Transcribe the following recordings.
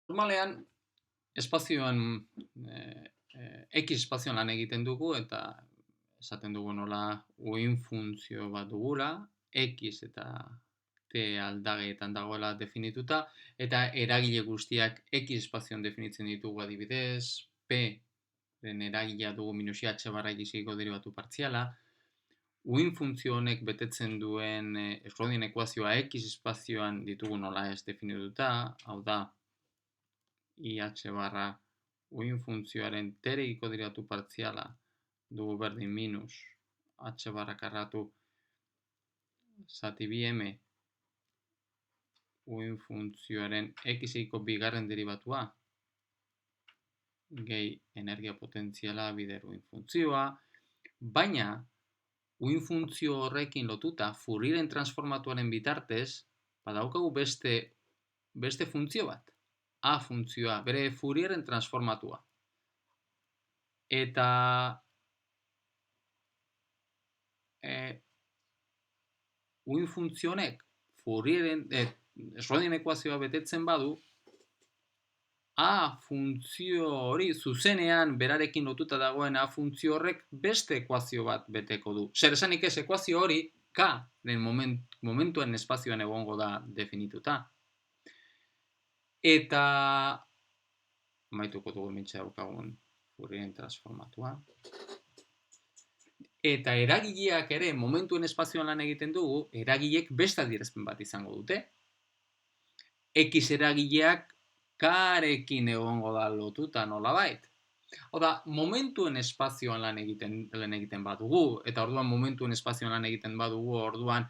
Normalean, espazioan, X espazioan lan egiten dugu eta esaten dugu nola uhin funtzio bat dugula, X eta T aldageetan dagoela definituta, eta eragile guztiak X espazioan definitzen ditugu adibidez, P den eragilea dugu minusi H barra X-eko derivatu partziala, uhin funtzio honek betetzen duen Schrödinger ekuazioa X espazioan ditugu nola ez definituta, hau da, IH barra uhin funtzioaren terekiko derivatu partziala dugu berdin minus H barra karratu zati bi M uhin funtzioaren X-eko bigarren derivatua gehi energia potentziala bider uhin funtzioa, baina uhin funtzio horrekin lotuta Fourieren transformatuaren bitartez badaukagu beste funtzio bat, A funtzioa, bere Fourieren transformatua. Eta uhin funtzio honek Fourieren Schrödinger ekuazioa betetzen badu, A funtzio hori zuzenean berarekin lotuta dagoen A funtzio horrek beste ekuazio bat beteko du. Zer esanik ez, ekuazio hori K den momentuen espazioan egongo da definituta. Eta maituko dugu mintxe daukagun Fourieren transformatua. Eta eragileak ere momentuen espazioan lan egiten dugu, eragileek beste adierazpen bat izango dute. X eragileak K-rekin egongo da lotuta nolabait. Hau da, momentuen espazioan lan egiten badugu, eta orduan momentuen espazioan lan egiten badugu, orduan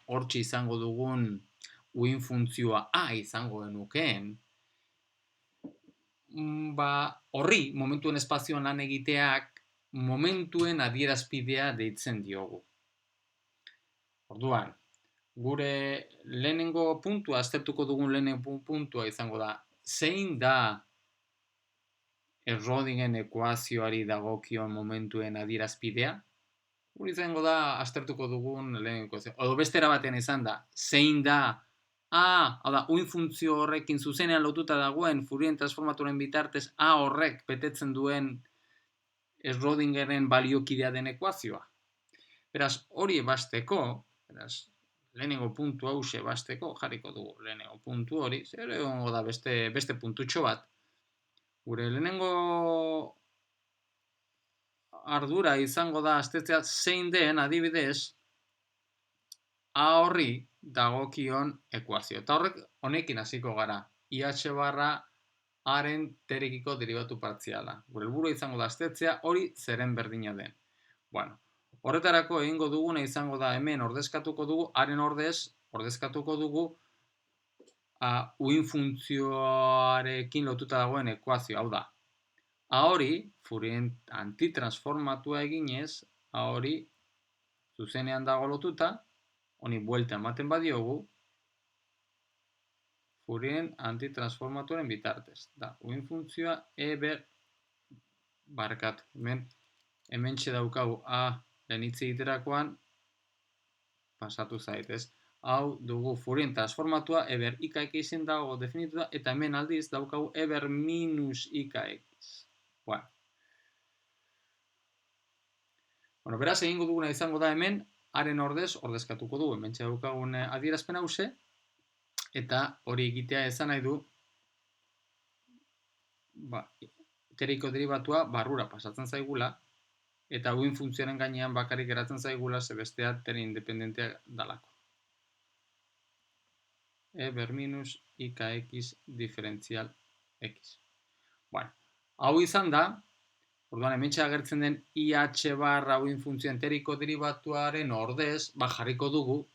hortxe izango dugun uhin funtzioa A izango denukeen, horri momentuen espazioan lan egiteak momentuen adierazpidea deitzen diogu. Orduan, gure lehenengo puntua, aztertuko dugun lehenengo puntua izango da, zein da Schrödingeren ekuazioari dagokion momentuen adierazpidea? Gure izango da, aztertuko dugun lehenengo ekuazioa. Odo bestera batean izan da, zein da hau da, uhin funtzio horrekin zuzenean lotuta dagoen Fourieren transformatuaren bitartez A horrek betetzen duen Schrödingeren baliokidea den ekuazioa. Beraz, hori ebasteko, lehenengo puntu hause ebasteko, jarriko dugu lehenengo puntu hori, zer egongo da beste puntutxo bat. Gure lehenengo ardura izango da aztertzea zein den adibidez A horri dagokion ekuazio. Eta horrek honekin hasiko gara. IH barra Aren terekiko derivatu partziala. Gure helburua izango da aztertzea hori zeren berdina den. Bueno, horretarako egingo duguna izango da hemen ordezkatuko dugu, Aren ordezkatuko dugu uhin funtzioarekin lotuta dagoen ekuazio, hau da. A hori, Fourieren antitransformatua eginez, A hori zuzenean dago lotuta, honi buelta ematen badiogu, Fourieren antitransformatuaren bitartez. Da, uhin funtzioa barkatu. Hemen daukagu A lehen hitz egiterakoan, pasatu zaitez. Hau dugu Fourieren transformatua IKX dago definituta, eta hemen aldiz daukagu minus IKX. Bueno, beraz egingo duguna izango da hemen, Aren ordezkatuko dugu, hemen daukagun adierazpen hause, eta hori egitea esan nahi du, teoriko derivatua barrura pasatzen zaigula, eta uhin funtzioaren gainean bakarrik geratzen zaigula, ze bestea teren independentea dalako. Minus IKX diferentzial X. Bueno, hau izan da, orduan hemen agertzen den IH barra uhin funtzioan teoriko derivatuaren ordez, jarriko dugu,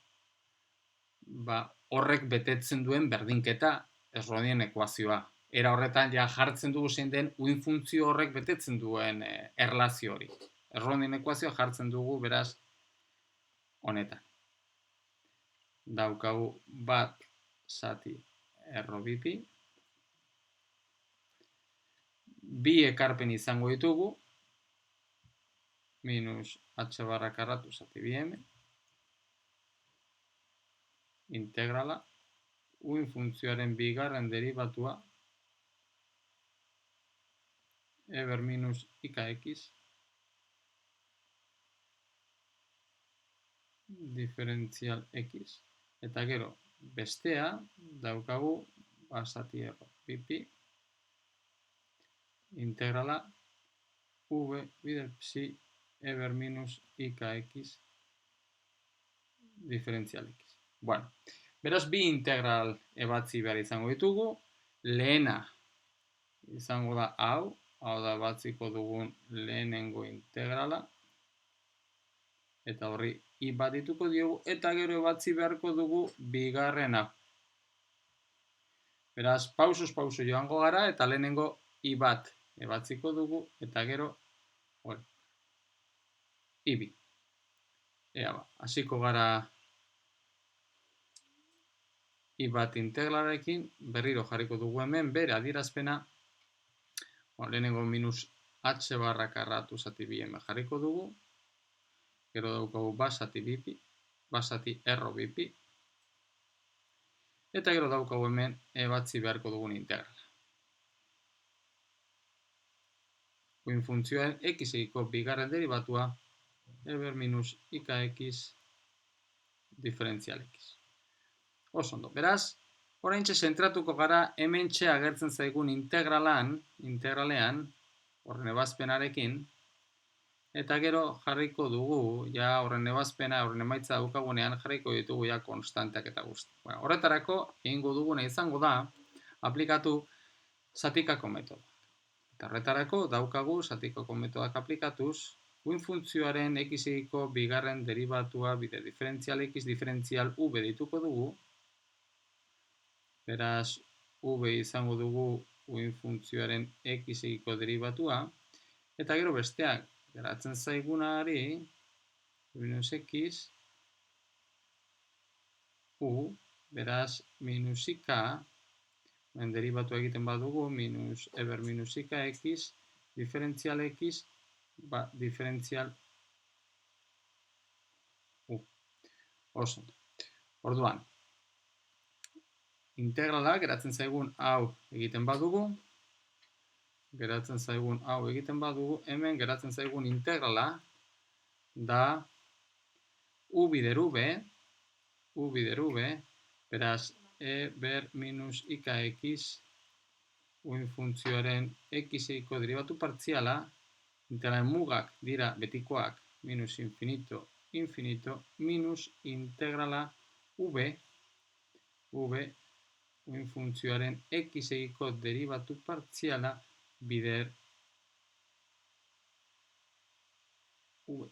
horrek betetzen duen berdinketa Schrödingeren ekuazioa. Era horretan jartzen dugu zein den uhin funtzio horrek betetzen duen erlazio hori. Schrödingeren ekuazioa jartzen dugu beraz honetan. Daukagu bat zati errobipi. Bi ekarpen izango ditugu, minus H barra karratu zati bi M, integrala, uhin funtzioaren bigarren derivatua ber minus ikx diferentzial x. Eta gero, bestea daukagu zati erro pipi integrala v bider psi ber minus ikx diferentzial x. Bueno, beraz bi integral ebatzi behar izango ditugu. Lehena izango da hau da batziko dugun lehenengo integrala. Eta horri i bat dituko diogu, eta gero ebatzi beharko dugu bigarren hau. Beraz, pausuz pausu joango gara, eta lehenengo i bat ebatziko dugu, eta gero, i bi. Ea ba, hasiko gara i bat integralarekin, berriro jarriko dugu hemen, bere adierazpena, lehenengo minus h barra karratu zati bi hemen jarriko dugu, gero daukagu basati erro bipi, eta gero daukagu hemen ebatzi beharko dugun integrala. Uin funtzioaren x-ekiko bigarren deribatua ber minus ikx diferentzial x. Osondo, beraz, oraintxe zentratuko gara hemen txe agertzen zaigun integralean, horren ebazpenarekin, eta gero jarriko dugu, ja horren ebazpena, horren emaitza daukagunean jarriko ditugu ja konstanteak eta guzti. Horretarako, egingo duguna izango da, aplikatu zatikako metodoak. Eta horretarako daukagu zatikako metodoak aplikatuz, uin funtzioaren x-ekiko bigarren deribatua bide diferentzial x diferentzial v dituko dugu. Beraz, v izango dugu uin funtzioaren x-ekiko deribatua. Eta gero besteak, geratzen zaigunari, minus x, u, beraz, minus ik, deribatu egiten badugu, minus ber minus ikx, diferentzial x, diferentzial u. Oso. Orduan, integrala geratzen zaigun hau egiten badugu, hemen geratzen zaigun integrala da u bider v, beraz, ber minus ikx uin funtzioaren x-ekiko deribatu partziala, integralen mugak dira betikoak minus infinito, minus integrala v uin funtzioaren x-ekiko deribatu partziala bider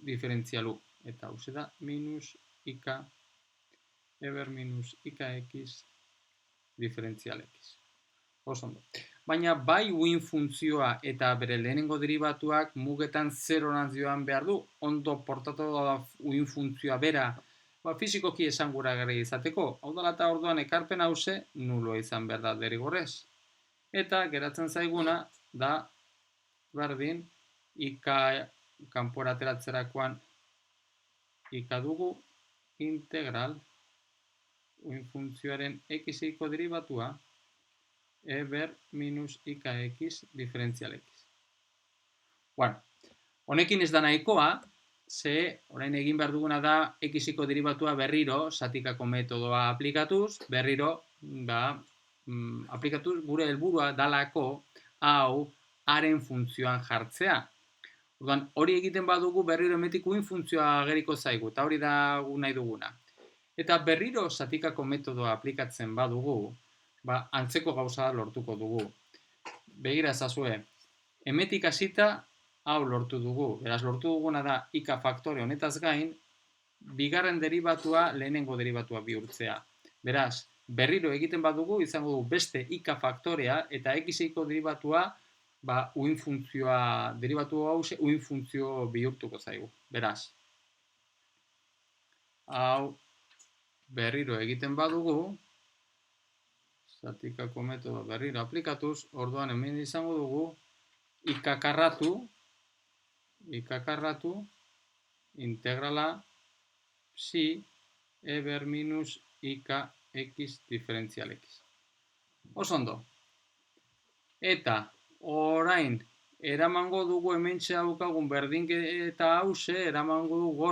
diferentzial u. Eta hau da minus ik ber minus ikx diferentzial x. Osondo. Baina bai uin funtzioa eta bere lehenengo deribatuak mugetan zerorantz joan behar du, ondo portatu da uin funtzioa bera, fizikoki esanguragarri izateko, hau dela eta orduan ekarpen hause nulo izan behar da derrigorrez. Eta geratzen zaiguna da berdin ik kanpora ateratzerakoan ik dugu integral uin funtzioaren x-ekiko deribatua ber minus ikx diferentzial x. Bueno, honekin ez da nahikoa, ze orain egin behar duguna da x-eko deribatua berriro, zatikako metodoa aplikatuz, aplikatuz gure helburua dalako hau haren funtzioan jartzea. Orduan, hori egiten badugu berriro hemetik uin funtzioa ageriko zaigu, eta hori da nahi duguna. Eta berriro zatikako metodoa aplikatzen badugu, antzeko gauza lortuko dugu. Begira ezazue, hemetik hasita hau lortu dugu. Beraz, lortu duguna da ik faktore honetaz gain, bigarren deribatua lehenengo deribatua bihurtzea. Beraz, berriro egiten badugu, izango dugu beste ik faktorea eta x-eko deribatua uin funtzioa deribatu hau uin funtzio bihurtuko zaigu. Beraz, hau berriro egiten badugu, zatikako metodo berriro aplikatuz, orduan hemen izango dugu ikakarratu integrala psi ber minus ikx diferentzial x. Osondo. Eta orain eramango dugu hementxe daukagun berdinketa hause, eramango dugu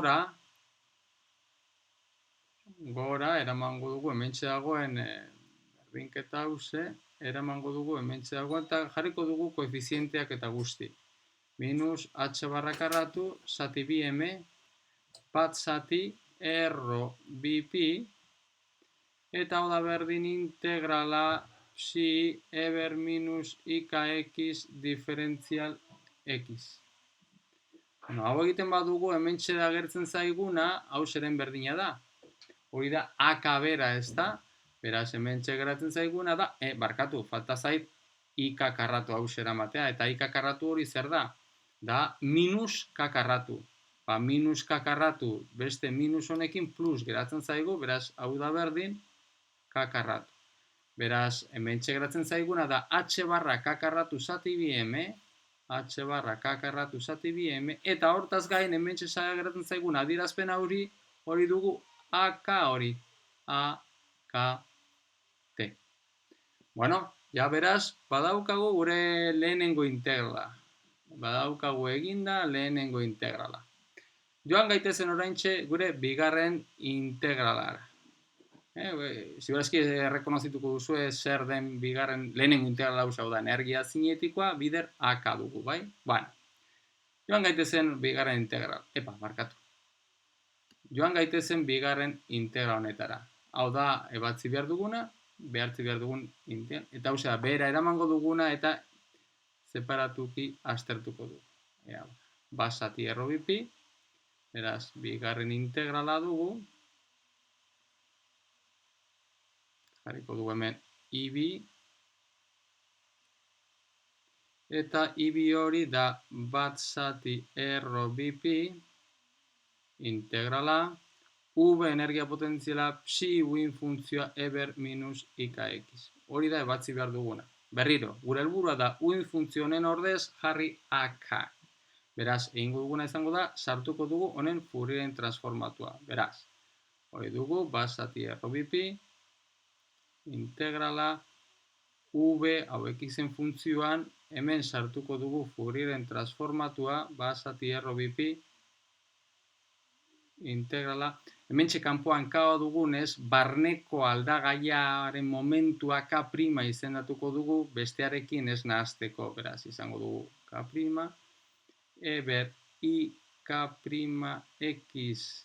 gora, eramango dugu hementxe dagoen berdinketa hause, eramango dugu hementxe dagoen, eta jarriko dugu koefizienteak eta guzti. Minus h barra karratu, zati bi m, bat zati erro bi pi, eta hau da berdin integrala psi eber minus ikx diferentzial x. Bueno, hau egiten badugu hementxe da agertzen zaiguna, hau zeren berdina da. Hori da ak bera, ez da? Beraz, hementxe geratzen zaiguna da, barkatu, falta zait ik karratu hau eramatea, eta ik karratu hori zer da? Da minus k karratu. Ba, minus k karratu beste minus honekin plus geratzen zaigu, beraz, hau da berdin k karratu. Beraz, hementxe geratzen zaiguna da h barra k karratu zati bi m, h barra k karratu zati bi m, eta hortaz gain hementxe geratzen zaiguna adierazpen hori dugu ak hori, ak t. Bueno, ja beraz, badaukagu gure lehenengo integrala. Badaukagu eginda lehenengo integrala. Joan gaitezen oraintxe gure bigarren integralara. Ziberazki errekonozituko duzu zer den bigarren lehenengo integrala hau da energia zinetikoa bider ak dugu, bai? Bueno, joan gaitezen bigarren integral. Markatu. Joan gaitezen bigarren integral honetara. Hau da, ebatzi behar duguna, behartzi behar dugun integral. Eta hau da, bera eramango duguna eta separatuki aztertuko dugu. Basati erro bipi, beraz, bigarren integrala dugu. Jarriko dugu hemen ibi. Eta ibi hori da bat zati erro bipi, integrala, v energia potentziala psi uin funtzioa eber minus ikx. Hori da ebatzi behar duguna. Berriro, gure helburua da uin funtzionen ordez jarri ak. Beraz, egingo duguna izango da, sartuko dugu honen Fourieren transformatua. Beraz, hori dugu, bat zati erro bipi, integrala, v hau xen funtzioan, hemen sartuko dugu Fourieren transformatua, bat zati erro bipi, integrala. Hementxe kanpoan k dugunez, barneko aldagaiaren momentua k' izendatuko dugu, bestearekin ez nahazteko, beraz, izango dugu k', eber i k'x,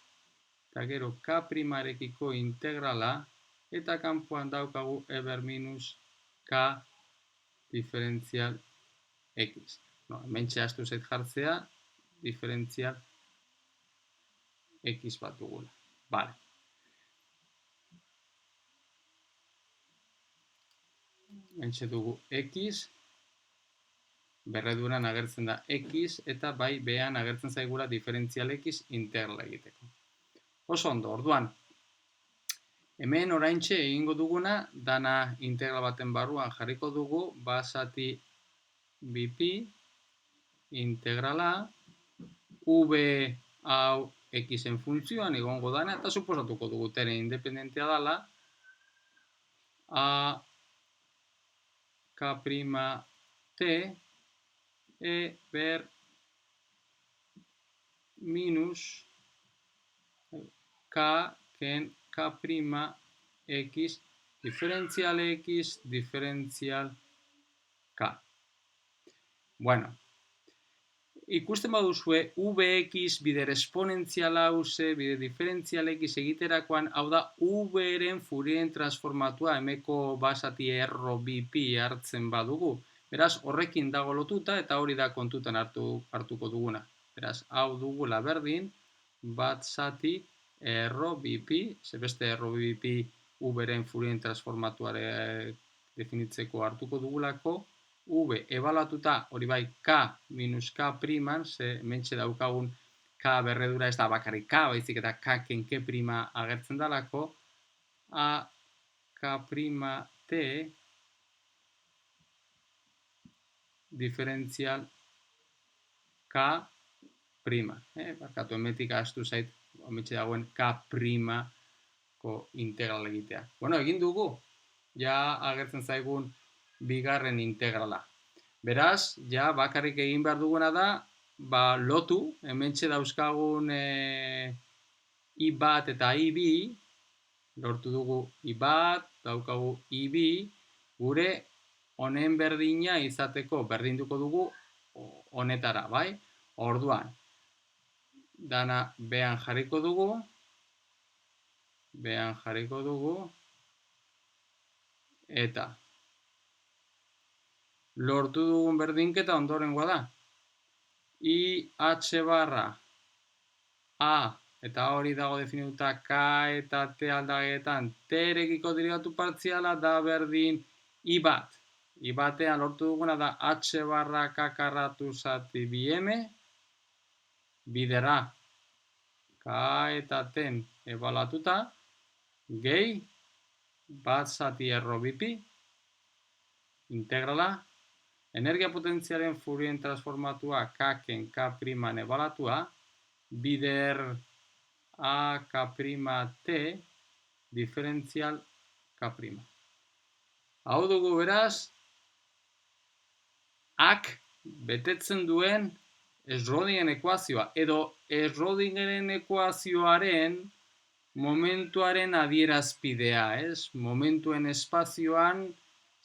eta gero k'-arekiko integrala, eta kanpoan daukagu eber minus k diferentzial x. Hementxe hastu zait jartzea, diferentzial x bat dugula. Vale. Hementxe dugu x, berreduran agertzen da x, eta bai behan agertzen zaigula diferentzial x integrala egiteko. Oso ondo, orduan, hemen oraintxe egingo duguna, dana integral baten barruan jarriko dugu, basati bipi, integrala, v hau xen funtzioan egongo dana, eta suposatuko dugu tere independentea dela, a k' t ber minus k ken k' x diferentzial k. Bueno, ikusten baduzue vx bider esponentziala hause, bider diferentzial x egiterakoan, hau da v-ren Fourieren transformatua emeko basati erro bipi hartzen badugu. Beraz, horrekin dago lotuta eta hori da kontutan hartuko duguna. Beraz, hau dugula berdin, bat zati erro bipi, zebeste erro bipi v-ren Fourieren transformatuare definitzeko hartuko dugulako, v ebalatuta hori bai k minus k priman, ze mentxe daukagun k berredura ez da bakarrik k, baizik eta k ken k prima agertzen dalako, a k' t diferentzial k prima. Barkatu, emetik astu zait, ometxe dagoen k primako integral egitea. Bueno, egin dugu, ja agertzen zaigun bigarren integrala. Beraz, ja bakarrik egin behar duguna da, lotu, hementxe dauzkagun I bat eta I bi, lortu dugu I bat, daukagu I bi, gure honen berdina izateko berdinduko dugu honetara, bai? Orduan, dana behan jarriko dugu, eta lortu dugun berdinketa ondorengoa da. IH barra A, eta hori dago definituta K eta T aldagetan T-rekiko derivatu partziala da berdin I bat. I batean lortu duguna da H barra K karratu zati bi M, bidera K eta T ebalatuta, gehi bat zati erro bipi, integrala, energia potentziaren Fourier transformatua K-ken K' ebalatua, bider A K' diferentzial K'. Hau dugu beraz, ak betetzen duen Schrödingeren ekuazioa, edo Schrödingeren ekuazioaren momentuaren adierazpidea, ez? Momentuen espazioan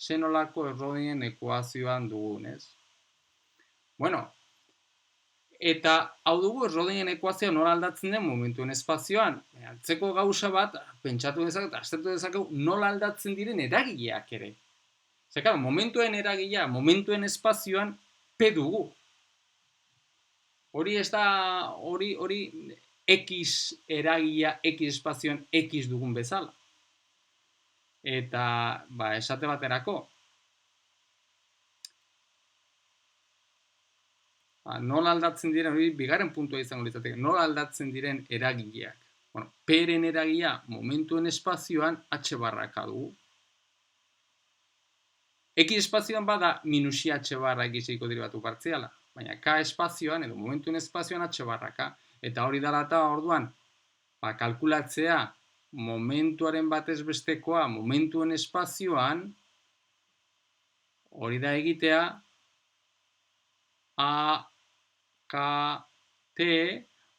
zenolako Schrödingeren ekuazioan dugun, ez? Bueno, eta hau dugu Schrödingeren ekuazioa nola aldatzen den momentuen espazioan. Antzeko gauza bat, pentsatu dezakegu eta aztertu dezakegu nola aldatzen diren eragileak ere. Zer, momentuen eragilea, momentuen espazioan P dugu. Hori ez da, hori X eragilea, X espazioan X dugun bezala. Eta, esate baterako, nola aldatzen diren, hori bigarren puntua izango litzateke, nola aldatzen diren eragileak. Bueno, P-ren eragilea momentuen espazioan H barra K dugu. X espazioan bada minusi H barra X-eko derivatu partziala, baina K espazioan edo momentuen espazioan H barra K. Eta hori dela eta orduan, kalkulatzea momentuaren batez bestekoa momentuen espazioan, hori da egitea A, K, T,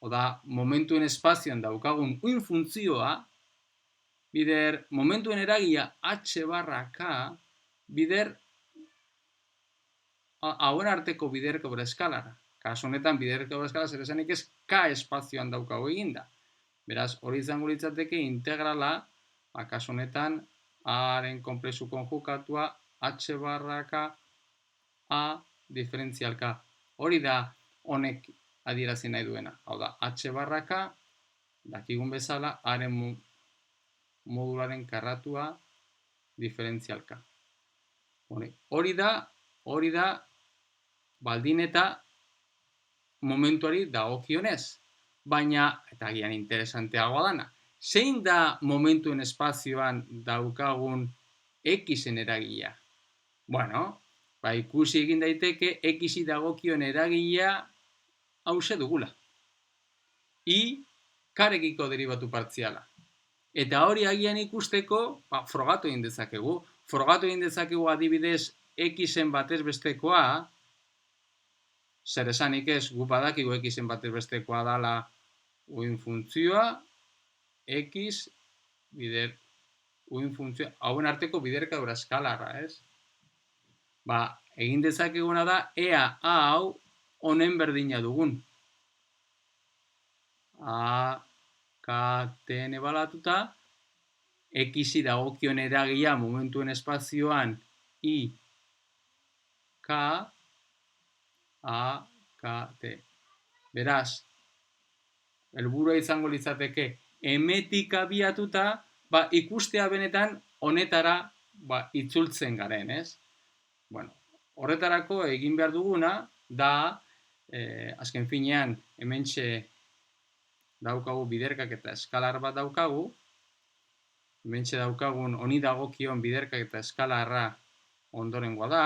oda momentuen espazioan daukagun uin funtzioa, bider momentuen eragia H barra K, bider hauen arteko biderko eskalara. Kasu honetan biderko eskala zer esanik ez K espazioan daukagu eginda. Beraz, hori izango litzateke integrala, kasu honetan A-ren konplexu konjukatua H barra K A diferentzial K. Hori da honek adierazi nahi duena. Hau da, H barra K, dakigun bezala, A-ren modularen karratua diferentzial K. Hori da, baldin eta momentuari dagokionez. Baina, eta agian interesanteagoa dana, zein da momentuen espazioan daukagun X-en eragilea? Bueno, ikusi egin daiteke X-i dagokion eragilea hause dugula. I karekiko derivatu partziala. Eta hori agian ikusteko, frogatu egin dezakegu. Frogatu egin dezakegu adibidez X-en batez bestekoa, zer esanik ez, gu badakigu X-en batez bestekoa dala uin funtzioa, X, bider, uin funtzioa, hauen arteko biderkadura eskalarra, ez? Egin dezakeguna da, ea hau honen berdina dugun. A, K, T-en ebalatuta, X-i dagokion eragilea momentuen espazioan I, K, A, K, T. Beraz, helburua izango litzateke, emetik abiatuta, ikustea benetan honetara itzultzen garen, ez? Bueno, horretarako egin behar duguna, da, azken finean, hementxe daukagu biderkak eta eskalar bat daukagu, hementxe daukagun honi dagokion biderkak eta eskalarra ondorengoa da,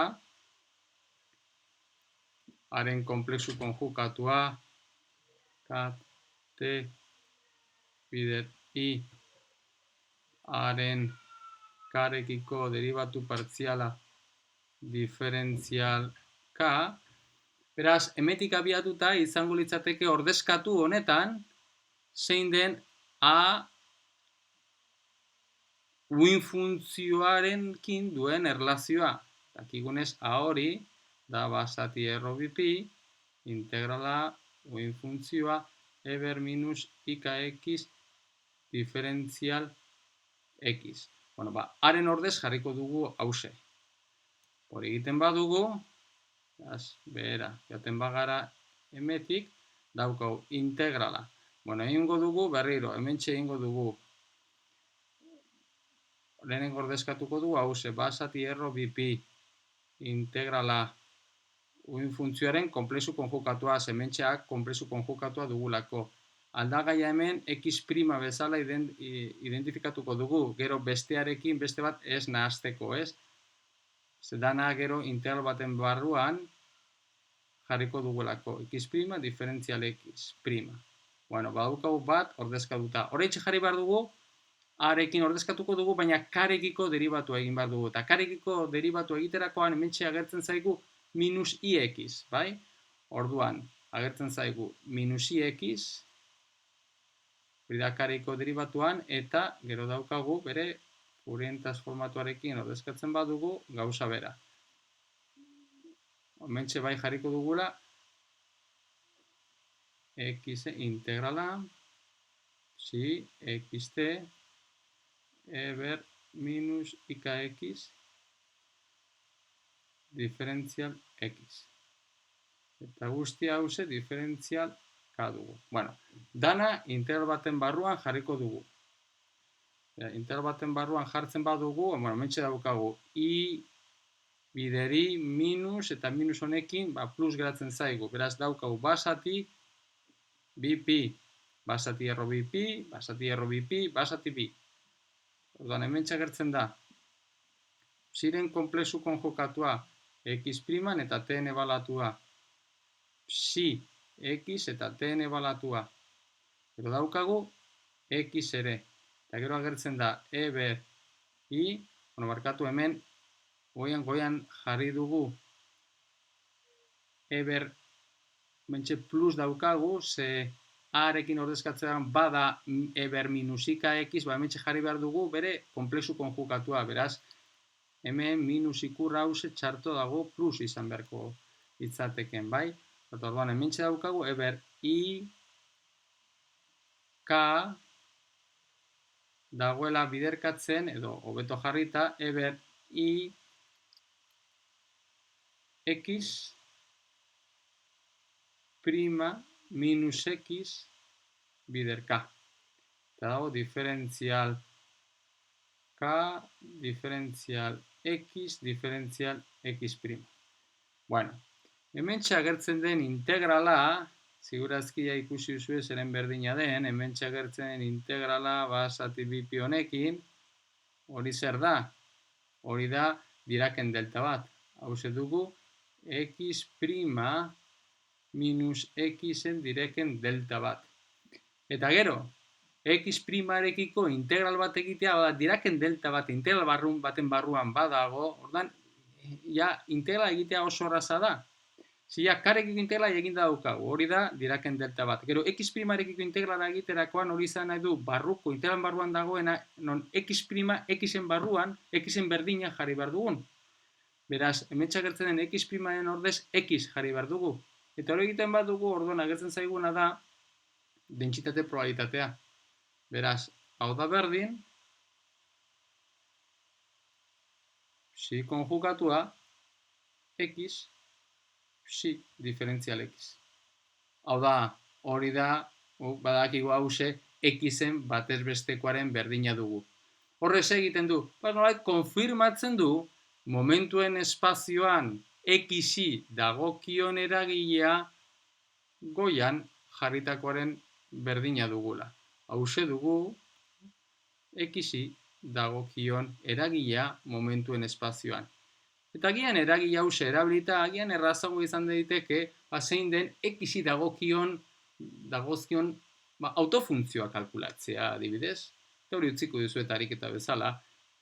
haren konplexu konjukatua, K, T, bider I, haren karekiko derivatu partziala diferentzial k, beraz, hemetik abiatuta izango litzateke ordezkatu honetan, zein den a uin funtzioarenkin duen erlazioa. Dakigunez, a hori da basati erro bipi, integrala uin funtzioa eber minus ikx diferentzial x. Bueno, haren ordez jarriko dugu hause. Hori egiten badugu, behera, jaten bagara hemetik, daukau integrala. Bueno, egingo dugu berriro, hementxe egingo dugu. Lehenengo ordezkatuko dugu hause, basati erro bipi, integrala uin funtzioaren konplexu konjukatua, hementxeak konplexu konjukatua dugulako. Aldagaia hemen x' bezala identifikatuko dugu, gero bestearekin beste bat ez nahazteko, ez? Dana gero integral baten barruan jarriko dugulako, x' diferentzial x'. Bueno, badukagu bat ordezkatuta. Horreitxe jarri behar dugu, arekin ordezkatuko dugu, baina karekiko deribatu egin behar dugu. Eta karekiko deribatu egiterakoan hementxe agertzen zaigu minus ix, bai? Orduan, agertzen zaigu minus ix, hori da karekiko deribatuan, eta gero daukagu bere Fourier transformatuarekin ordezkatzen badugu gauza bera. Hementxe bai jarriko dugula x integrala xt eber minus ikx diferentzial x. Eta guzti hause diferentzial k dugu. Bueno, dana integral baten barruan jarriko dugu. Integral baten barruan jartzen badugu, hementxe daukagu i bideri minus eta minus honekin plus geratzen zaigu. Beraz daukagu basati bipi, basati erro bipi, basati erro bipi, basati bi. Orduan hementxe agertzen da ziren konplexu konjukatua x' eta tn balatua psi x eta tn balatua. Gero daukagu x ere. Eta gero agertzen da eber i, barkatu hemen goian jarri dugu eber mentxe plus daukagu, ze arekin ordezkatzean bada eber minus ikx, hementxe jarri behar dugu bere konplexu konjukatua, beraz hemen minus ikurra hause txarto dago plus izan beharko litzateken, bai? Orduan hementxe daukagu eber i k dagoela biderkatzen, edo hobeto jarrita, eber i x prima minus x bider k. Eta dago diferentzial k, diferentzial x, diferentzial x prima. Bueno, hementxe agertzen den integrala, segurazkia ikusi duzue zeren berdina den, hementxe agertzen den integrala basati bipi honekin, hori zer da? Hori da Diraken delta bat. Hauze dugu x prima minus xen Diraken delta bat. Eta gero, x primarekiko integral bat egitea, Diraken delta bat integral baten barruan badago, ordan, ja, integral egitea oso erraza da. Zia, karekiko integrala eginda daukagu, hori da Diraken delta bat. Gero, x primarekiko integrala egiterakoan hori izan nahi du barruko, integral barruan dagoena, non x prima, xen barruan, xen berdina jarri behar dugun. Beraz, hementxe agertzen den x primaren ordez x jarri behar dugu. Eta hori egiten bat dugu, orduan agertzen zaiguna da dentsitate probabilitatea. Beraz, hau da berdin, psi konjukatua, x, psi diferentzial x. Hau da, hori da, badakigu hause, xen batez bestekoaren berdina dugu. Horrez egiten du, konfirmatzen du, momentuen espazioan xi dagokion eragilea goian jarritakoaren berdina dugula. Hauxe dugu xi dagokion eragilea momentuen espazioan. Eta agian eragile hause erabilita, agian errazago izan daiteke, zein den xi dagozkion autofuntzioa kalkulatzea adibidez. Eta hori utziko dizuet ariketa bezala,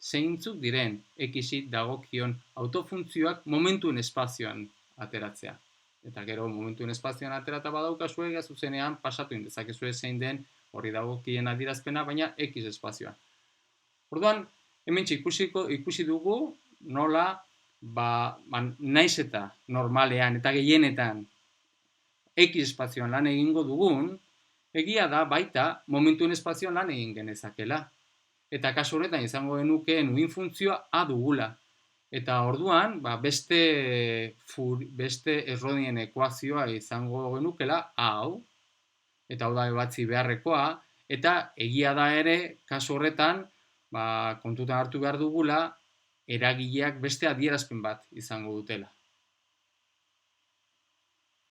zeintzuk diren xi dagokion autofuntzioak momentuen espazioan ateratzea. Eta gero momentuen espazioan aterata badaukazue, zuzenean pasatu dezakezue zein den hori dagokien adierazpena, baina X espazioan. Orduan, hemen ikusi dugu nola naiz eta normalean eta gehienetan X espazioan lan egingo dugun, egia da baita momentuen espazioan lan egin genezakela. Eta kasu horretan izango genukeen uin funtzioa A dugula. Eta orduan, beste errodien ekuazioa izango genukela hau, eta hau da ebatzi beharrekoa, eta egia da ere, kasu horretan, kontutan hartu behar dugula, eragileak beste adierazpen bat izango dutela.